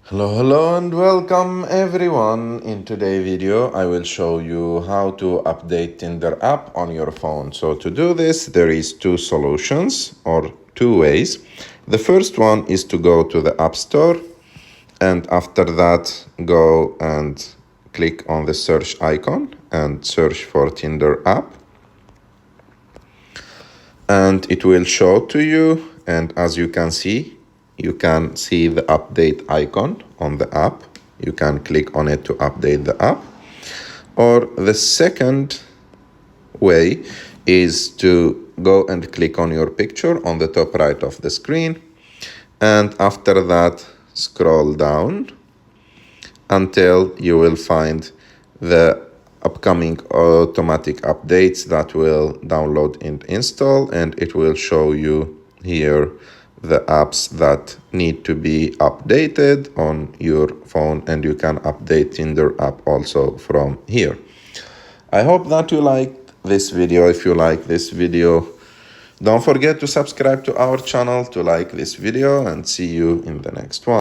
Hello and welcome everyone. In today's video I will show you how to update Tinder app on your phone. So to do this there is two solutions or two ways. The first one is to go to the App Store and after that go and click on the search icon and search for Tinder app. And it will show to you, and as you can see the update icon on the app. You can click on it to update the app. Or the second way is to go and click on your picture on the top right of the screen, and after that scroll down until you will find the upcoming automatic updates that will download and install, and it will show you here the apps that need to be updated on your phone, and you can update Tinder app also from here. I hope that you liked this video. If you like this video, don't forget to subscribe to our channel, to like this video, and see you in the next one.